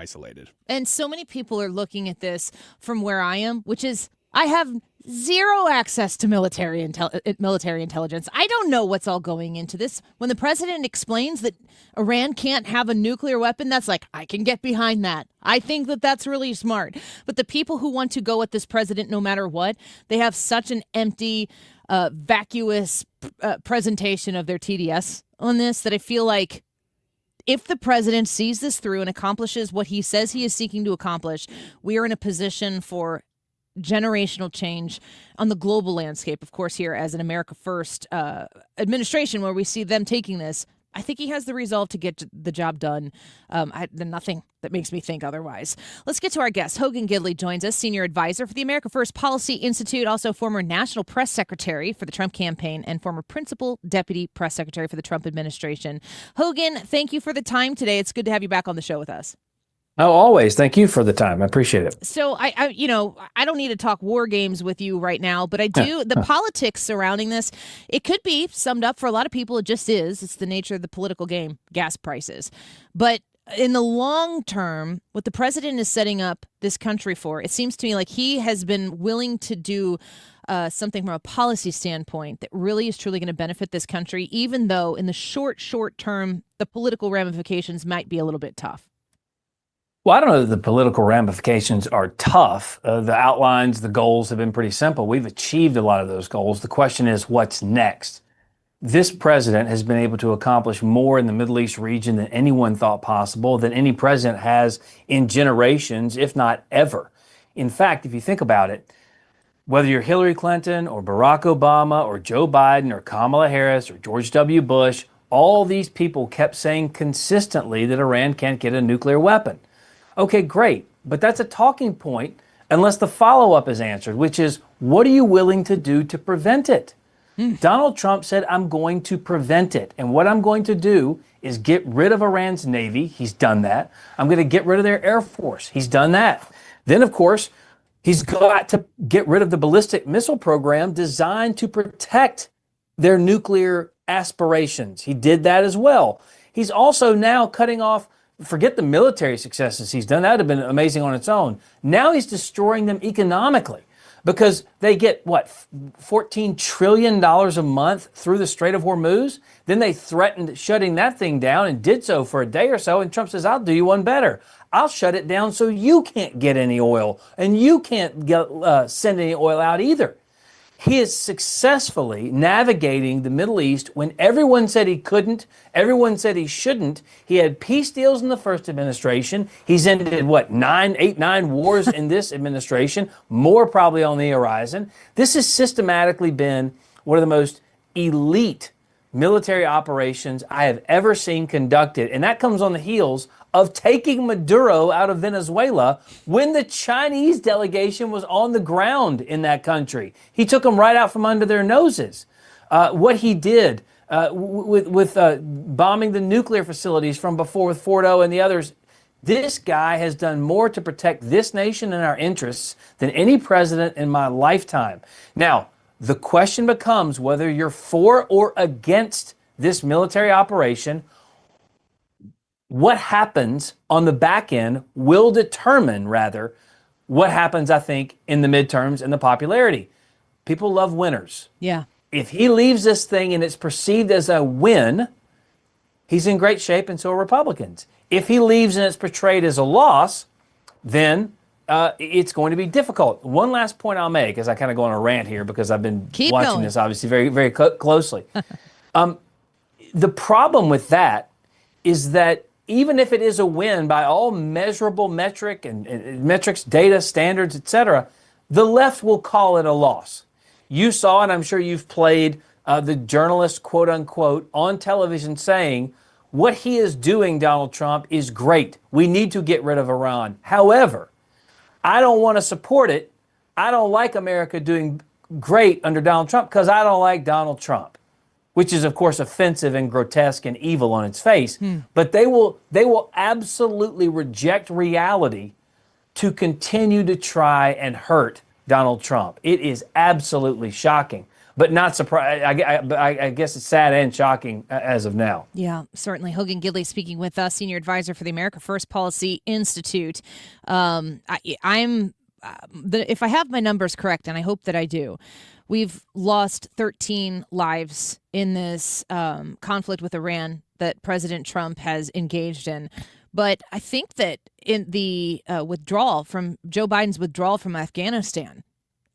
isolated. And so many people are looking at this from where I am, which is I have zero access to military intelligence. I don't know what's all going into this. When the president explains that Iran can't have a nuclear weapon, that's like, I can get behind that. I think that that's really smart. But the people who want to go at this president no matter what, they have such an empty, vacuous presentation of their TDS on this that I feel like if the president sees this through and accomplishes what he says he is seeking to accomplish, we are in a position for generational change on the global landscape. Of course, here as an America First administration, where we see them taking this, I think he has the resolve to get the job done. Nothing that makes me think otherwise. Let's get to our guest. Hogan Gidley joins us, senior advisor for the America First Policy Institute, also former national press secretary for the Trump campaign and former principal deputy press secretary for the Trump administration. Hogan, thank you for the time today. It's good to have you back on the show with us. Oh, always. Thank you for the time. I appreciate it. So I don't need to talk war games with you right now, but I do. The politics surrounding this, it could be summed up for a lot of people. It just is. It's the nature of the political game, gas prices. But in the long term, what the president is setting up this country for, it seems to me like he has been willing to do something from a policy standpoint that really is truly going to benefit this country, even though in the short term, the political ramifications might be a little bit tough. Well, I don't know that the political ramifications are tough. The outlines, the goals have been pretty simple. We've achieved a lot of those goals. The question is, what's next? This president has been able to accomplish more in the Middle East region than anyone thought possible, than any president has in generations, if not ever. In fact, if you think about it, whether you're Hillary Clinton or Barack Obama or Joe Biden or Kamala Harris or George W. Bush, all these people kept saying consistently that Iran can't get a nuclear weapon. Okay, great. But that's a talking point unless the follow-up is answered, which is, what are you willing to do to prevent it? Donald Trump said, I'm going to prevent it. And what I'm going to do is get rid of Iran's Navy. He's done that. I'm going to get rid of their Air Force. He's done that. Then, of course, he's got to get rid of the ballistic missile program designed to protect their nuclear aspirations. He did that as well. He's also now cutting off, forget the military successes he's done. That would have been amazing on its own. Now he's destroying them economically because they get, $14 trillion a month through the Strait of Hormuz? Then they threatened shutting that thing down and did so for a day or so. And Trump says, I'll do you one better. I'll shut it down so you can't get any oil and you can't send any oil out either. He is successfully navigating the Middle East when everyone said he couldn't, everyone said he shouldn't. He had peace deals in the first administration. He's ended, 9 wars in this administration, more probably on the horizon. This has systematically been one of the most elite military operations I have ever seen conducted. And that comes on the heels of taking Maduro out of Venezuela when the Chinese delegation was on the ground in that country. He took them right out from under their noses. What he did with bombing the nuclear facilities from before with Fordo and the others, this guy has done more to protect this nation and our interests than any president in my lifetime. Now, the question becomes whether you're for or against this military operation. What happens on the back end will determine, rather, what happens, I think, in the midterms and the popularity. People love winners. Yeah. If he leaves this thing and it's perceived as a win, he's in great shape, and so are Republicans. If he leaves and it's portrayed as a loss, then it's going to be difficult. One last point I'll make, as I kind of go on a rant here, because I've been watching this obviously very, very closely. The problem with that is that even if it is a win by all measurable metrics, data, standards, etc., the left will call it a loss. You saw, and I'm sure you've played the journalist, quote unquote, on television saying, what he is doing, Donald Trump, is great. We need to get rid of Iran. However, I don't want to support it. I don't like America doing great under Donald Trump because I don't like Donald Trump, which is, of course, offensive and grotesque and evil on its face. But they will absolutely reject reality to continue to try and hurt Donald Trump. It is absolutely shocking. but not surprised. I guess it's sad and shocking as of now. Yeah, certainly. Hogan Gidley speaking with us, senior advisor for the America First Policy Institute. If I have my numbers correct, and I hope that I do, we've lost 13 lives in this conflict with Iran that President Trump has engaged in. But I think that in the withdrawal from Joe Biden's withdrawal from Afghanistan,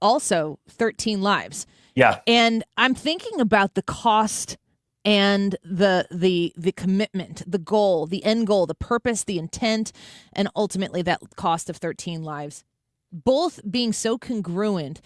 also 13 lives. Yeah. And I'm thinking about the cost and the commitment, the goal, the end goal, the purpose, the intent, and ultimately that cost of 13 lives, both being so congruent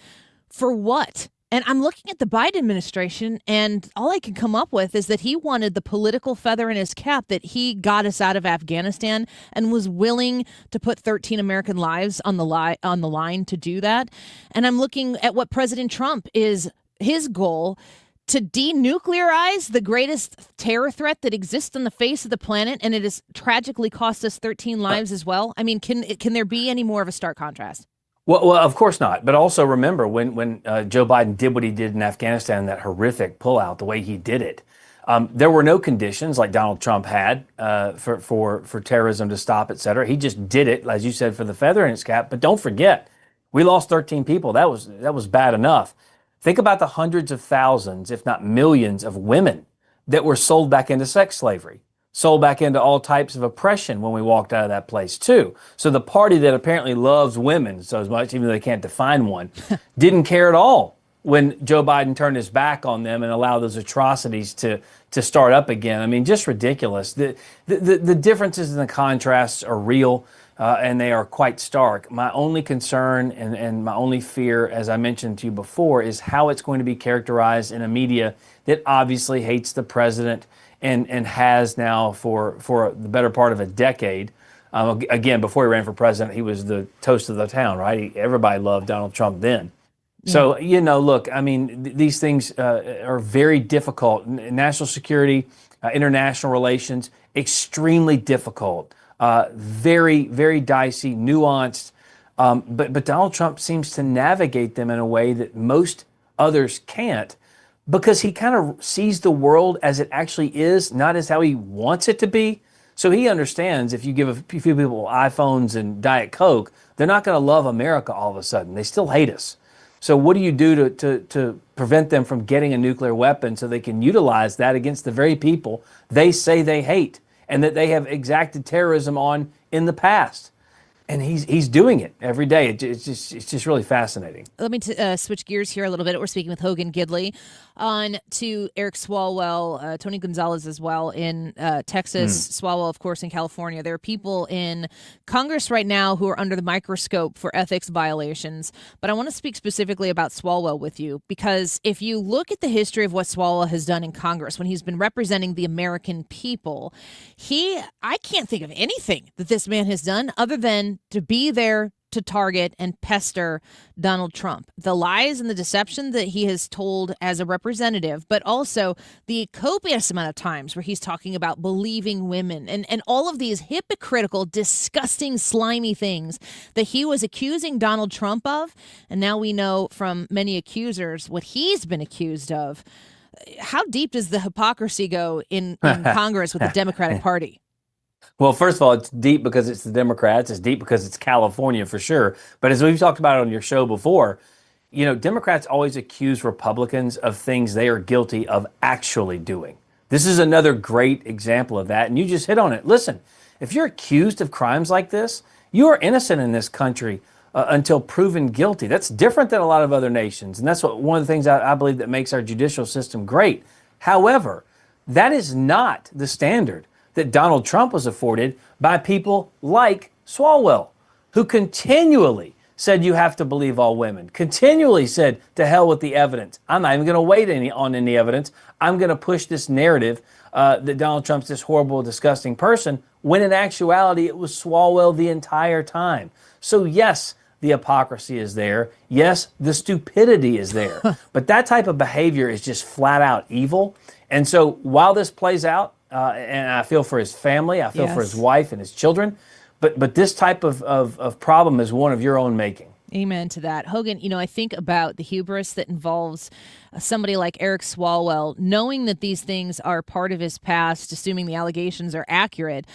for what? And I'm looking at the Biden administration, and all I can come up with is that he wanted the political feather in his cap that he got us out of Afghanistan and was willing to put 13 American lives on the line to do that. And I'm looking at what President Trump is his goal to denuclearize the greatest terror threat that exists on the face of the planet, and it has tragically cost us 13 lives as well. I mean, can there be any more of a stark contrast? Well, of course not. But also remember when Joe Biden did what he did in Afghanistan, that horrific pullout, the way he did it, there were no conditions like Donald Trump had for terrorism to stop, et cetera. He just did it, as you said, for the feather in his cap. But don't forget, we lost 13 people. That was bad enough. Think about the hundreds of thousands, if not millions, of women that were sold back into sex slavery, sold back into all types of oppression when we walked out of that place too. So the party that apparently loves women so much, even though they can't define one, didn't care at all when Joe Biden turned his back on them and allowed those atrocities to start up again. I mean, just ridiculous. The differences and the contrasts are real, and they are quite stark. My only concern and my only fear, as I mentioned to you before, is how it's going to be characterized in a media that obviously hates the president and has now for the better part of a decade. Again, before he ran for president, he was the toast of the town, right? Everybody loved Donald Trump then. Yeah. So, look, I mean, these things are very difficult. National security, international relations, extremely difficult, very, very dicey, nuanced. But Donald Trump seems to navigate them in a way that most others can't, because he kind of sees the world as it actually is, not as how he wants it to be. So he understands if you give a few people iPhones and Diet Coke, they're not going to love America all of a sudden. They still hate us. So what do you do to prevent them from getting a nuclear weapon so they can utilize that against the very people they say they hate and that they have exacted terrorism on in the past? And he's doing it every day. It's just really fascinating. Let me switch gears here a little bit. We're speaking with Hogan Gidley, on to Eric Swalwell, Tony Gonzalez as well in Texas, Swalwell, of course, in California. There are people in Congress right now who are under the microscope for ethics violations. But I want to speak specifically about Swalwell with you, because if you look at the history of what Swalwell has done in Congress when he's been representing the American people, I can't think of anything that this man has done other than to be there to target and pester Donald Trump. The lies and the deception that he has told as a representative, but also the copious amount of times where he's talking about believing women and all of these hypocritical, disgusting, slimy things that he was accusing Donald Trump of. And now we know from many accusers what he's been accused of. How deep does the hypocrisy go in Congress with the Democratic Party? Well, first of all, it's deep because it's the Democrats. It's deep because it's California for sure. But as we've talked about on your show before, Democrats always accuse Republicans of things they are guilty of actually doing. This is another great example of that. And you just hit on it. Listen, if you're accused of crimes like this, you are innocent in this country until proven guilty. That's different than a lot of other nations. And that's one of the things I believe that makes our judicial system great. However, that is not the standard that Donald Trump was afforded by people like Swalwell, who continually said you have to believe all women, continually said to hell with the evidence. I'm not even going to wait on any evidence. I'm going to push this narrative that Donald Trump's this horrible, disgusting person, when in actuality it was Swalwell the entire time. So yes, the hypocrisy is there. Yes, the stupidity is there. But that type of behavior is just flat out evil. And so while this plays out, and I feel for his family, I feel for his wife and his children, but this type of problem is one of your own making. Amen to that. Hogan, I think about the hubris that involves somebody like Eric Swalwell, knowing that these things are part of his past, assuming the allegations are accurate,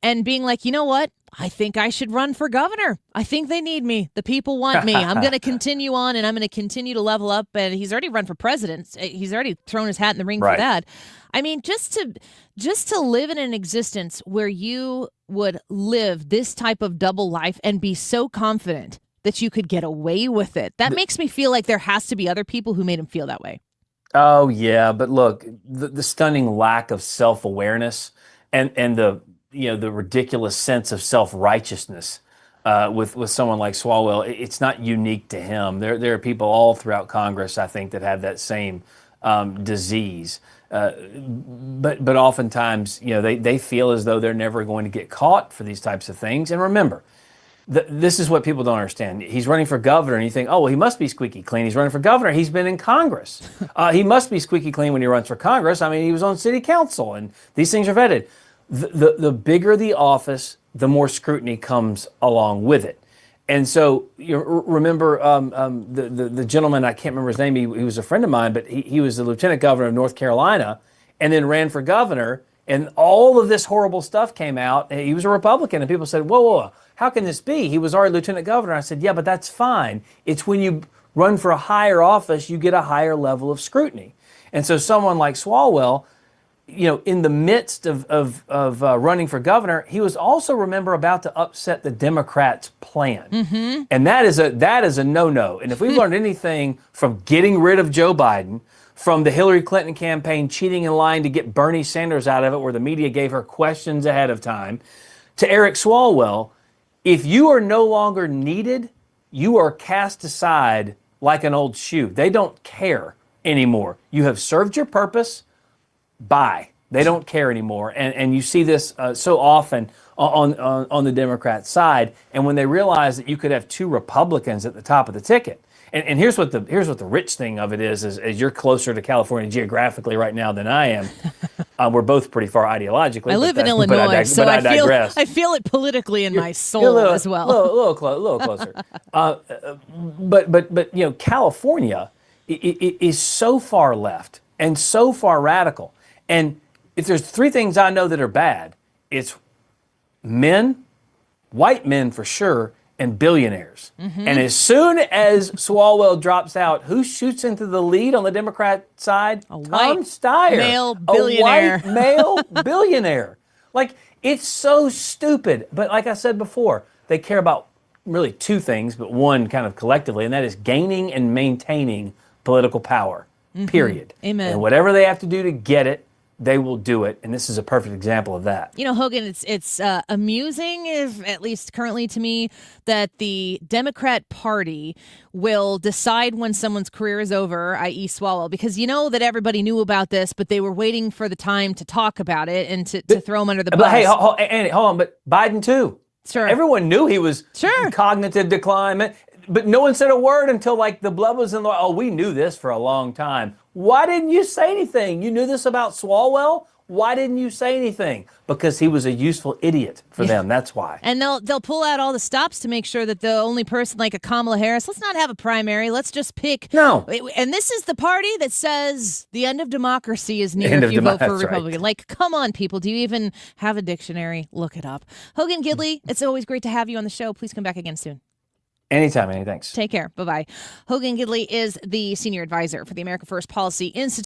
and being like, you know what? I think I should run for governor. I think they need me. The people want me. I'm going to continue on, and I'm going to continue to level up. And he's already run for president. He's already thrown his hat in the ring for that. I mean, just to live in an existence where you would live this type of double life and be so confident that you could get away with it. That makes me feel like there has to be other people who made him feel that way. Oh, yeah. But look, the stunning lack of self-awareness and the ridiculous sense of self-righteousness with someone like Swalwell, it's not unique to him. There are people all throughout Congress, I think, that have that same disease. But oftentimes, they feel as though they're never going to get caught for these types of things. And remember, this is what people don't understand. He's running for governor, and you think, oh, well, he must be squeaky clean. He's running for governor. He's been in Congress. He must be squeaky clean when he runs for Congress. I mean, he was on city council, and these things are vetted. The bigger the office, the more scrutiny comes along with it. And so you remember the gentleman, I can't remember his name, he was a friend of mine, but he was the lieutenant governor of North Carolina and then ran for governor, and all of this horrible stuff came out. He was a Republican, and people said, whoa, how can this be? He was already lieutenant governor. I said, yeah, but that's fine. It's when you run for a higher office, you get a higher level of scrutiny. And so someone like Swalwell, in the midst of running for governor, he was also, remember, about to upset the Democrats' plan. Mm-hmm. And that is a no-no. And if we've learned anything from getting rid of Joe Biden, from the Hillary Clinton campaign cheating and lying to get Bernie Sanders out of it, where the media gave her questions ahead of time, to Eric Swalwell, if you are no longer needed, you are cast aside like an old shoe. They don't care anymore. You have served your purpose. Bye. They don't care anymore. And you see this so often on the Democrat side. And when they realize that you could have two Republicans at the top of the ticket. And here's what the rich thing of it is as you're closer to California geographically right now than I am. We're both pretty far ideologically. I live in Illinois, so I feel it politically in my soul as well. A little closer. But California is so far left and so far radical. And if there's three things I know that are bad, it's men, white men for sure, and billionaires. Mm-hmm. And as soon as Swalwell drops out, who shoots into the lead on the Democrat side? Tom Steyer. Male billionaire. A white male billionaire. Like, it's so stupid. But like I said before, they care about really two things, but one kind of collectively, and that is gaining and maintaining political power, period. Amen. And whatever they have to do to get it, they will do it, and this is a perfect example of that. Hogan, it's amusing, if at least currently to me, that the Democrat Party will decide when someone's career is over, i.e. Swalwell, because that everybody knew about this, but they were waiting for the time to talk about it and to throw him under the bus. But hey, Annie, hold on, but Biden too. Sure. Everyone knew he was cognitive decline, but no one said a word until the blood was in the... Oh, we knew this for a long time. Why didn't you say anything? You knew this about Swalwell? Why didn't you say anything? Because he was a useful idiot for them. That's why. And they'll pull out all the stops to make sure that the only person like a Kamala Harris, let's not have a primary. Let's just pick. No. And this is the party that says the end of democracy is near if you vote for a Republican. Right. Come on, people. Do you even have a dictionary? Look it up. Hogan Gidley, it's always great to have you on the show. Please come back again soon. Anytime, Annie. Thanks. Take care. Bye-bye. Hogan Gidley is the senior advisor for the America First Policy Institute.